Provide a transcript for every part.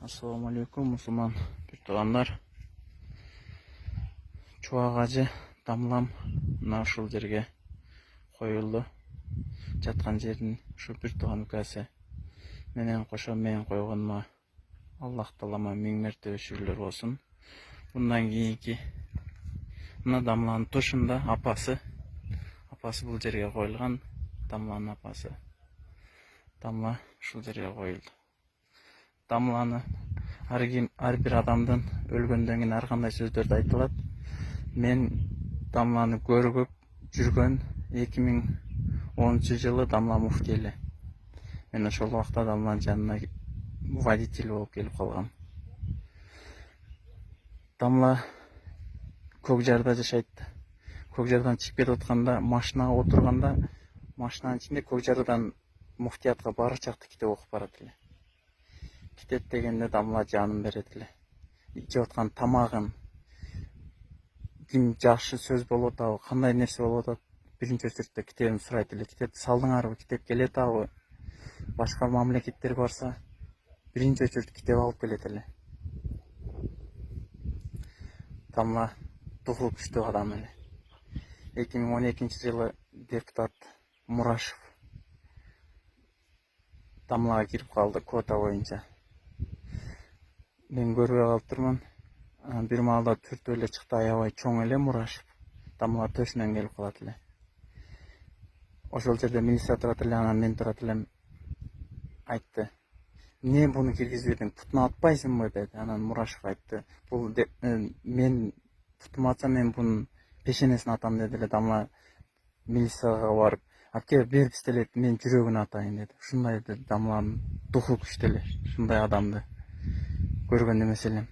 Assalamu alaikum musulman tuğanlar. Çuvağa ağacı damlam ушул жерге коюлду. Жаткан жердин ушу бир тууган укасы менен кошо мен койгонума Аллах таалама миң мерте шүгүрлөр болсун. Bundan kийинки мына дамланын тушунда апасы бул жерге коюлган. Дамланын апасы дамла ушул жерге коюлду. Damlаны ар бир адамдын өлгөндөн кийин ар кандай сөздөрдү айтылат. Мен дамланы көрүп жүргөн 2010 жылы дамла муфти эле. Мен ошол убакта дамланын жанына водитель болуп келип калгам. Дамла Көкжарда жашайт. Көкжардан чыгып кетип атканда машинага отурганда машинанын ичинде Көкжардан муфтиятка бары чакты китеп окуп барат эле. Китеп дегенде дамла жанын берет эле. Жеп аткан тамагын ким жакшы сөз болуп атабы, кандай нерсе болуп атат, биринчи очередте китебин сурайт эле. Китеп салдыңарбы, китеп келет абы. Башка мамлекеттерге барса, биринчи очередте китеп алып келет эле. Дамла духу күчтүү адам эле. 2012 жылы депутат Мурашев дамлага кирип калды квота боюнча. Мен көрбөй калыптырмын. Бир маалда түртүп эле чыкты, аябай чоң эле Мурашев. Дамла төшүнөн келип калат эле. Ошол жерде милиция турат эле, анан мен турат элем. Айтты: "Эмне буну киргизбедиң? Путуна атпайсыңбы?" деди. Анан Мурашев айтты: "Бул мен путума атсам мен бунун пешенесин атам" деди эле. Дамла милицияга барып: "Аке, берипсиз эле, мен жүрөгүн атайын" деди. Ушундай дамланын духу күчтүү эле. Ушундай адамды көргөн эмес элем.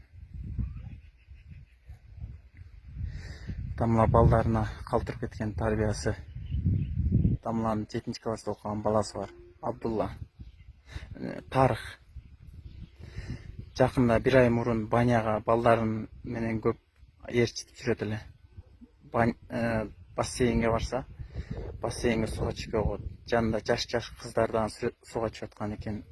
Дамла балдарына калтырып кеткен тарбиясы. Дамланын 7-класста окуган баласы бар, Абдулла. Тарых. Жакында бир ай мурун баняга балдарын менен көп ээрчитип жүрөт эле. Бассейнге барса, бассейнге сууга түшпөй коет. Жанында жаш кыздардан сууга түшүп аткан экен.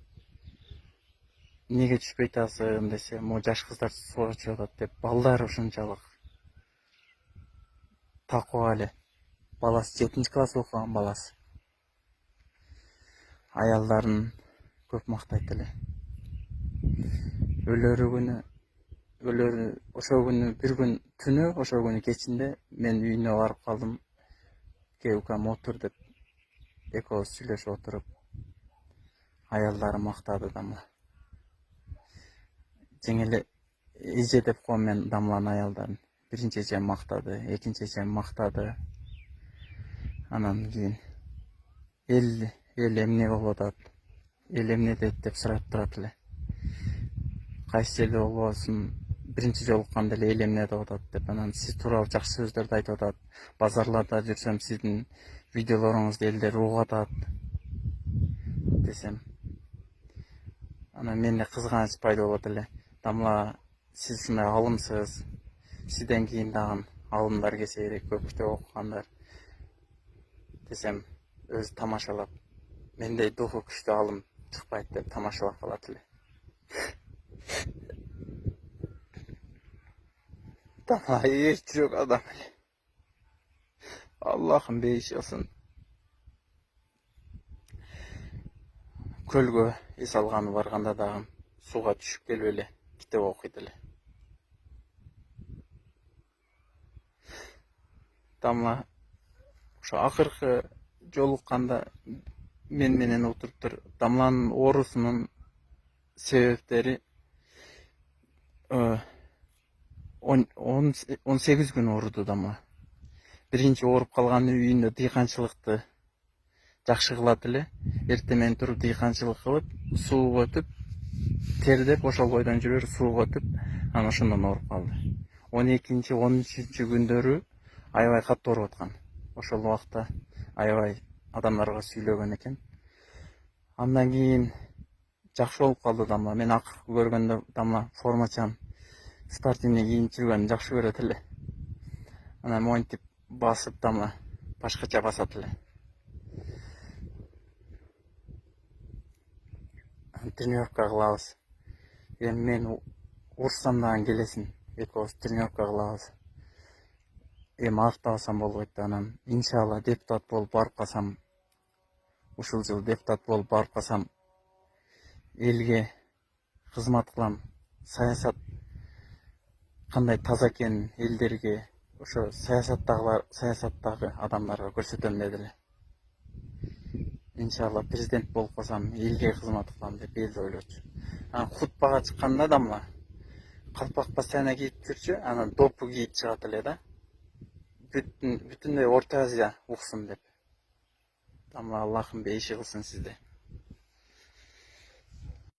Неге түшпөй атасың десе, "Могу жаш кыздар сууга түшүп атат" деп, балдар ушунчалык такыба эле. Баласы 7-класста окуган баласы. Аялдарын көп мактайт эле. Ошол күнү бир күн түнү, ошол күнү кечинде мен үйүнө барып калдым. Укам отур деп, экөөбүз сүйлөшүп отуруп, аялдары мактады Дамла. Жеңеле эже деп коем мен Дамланын аялдарын. Биринчи эжем мактады, экинчи эжем мактады. Анан кийин эл эмне болуп атат, эл эмне дейт деп сурап турат эле. Кайсы жерде болбосун, биринчи жолукканда эле эл эмне деп атат деп, анан сиз тууралуу жакшы сөздөрдү айтып атат. Базарларда жүрсөм сиздин видеолоруңузду элдер угуп атат десем. Анан менде кызганыч пайда болот эле. Дамла, сиз ушундай алымсыз, сизден кийин дагы алымдар келсе керек, көп китеп окугандар десем, өзү тамашалап, мендей духу күчтүү алым чыкпайт деп тамашалап калат эле. Дамла эр жүрөк адам эле. Аллахым бейиш болсун. Көлгө эс алганы барганда дагы сууга түшүп келип эле китеп окуйт эле. Дамла ошо акыркы жолукканда мен менен отуруптур. Дамланын оорусунун себептери 18 күн ооруду Дамла. Биринчи ооруп калганы үйүндө дыйканчылыкты жакшы кылат эле. Эртең менен туруп дыйканчылык кылып, суу өтүп, тердеп, ошол бойдон жүрүп, суу өтүп, анан ошондон ооруп калды. 12-13 күндөрү аябай катуу ооруп аткан. Ошол убакта аябай адамдарга сүйлөгөн экен. Андан кийин жакшы болуп калды Дамла. Мен акыркы көргөндө Дамла формачан, спортивный кийинип жүргөнүн жакшы көрөт эле. Анан монтип басып Дамла башкача басат эле. Тренировка кылабыз. Эми мен урсам дагы келесин. Экөөбүз тренировка кылабыз. Эми аяктабасам болбойт да. Анан иншалла депутат болуп барып калсам, ушул жылы депутат болуп барып калсам, элге кызмат кылам. Саясат кандай таза экенин элдерге, ошо саясаттагы адамдарга көрсөтөм деди эле. Иншалла президент болуп калсам, элге кызмат кылам деп эл ойлочу. Анан хутбага чыкканда да мына калпак постоянно кийип жүрчү, анан допу кийип чыгат эле да. Бүтүндөй Орто Азия уксун деп. Аллахым бейиши кылсын сизди.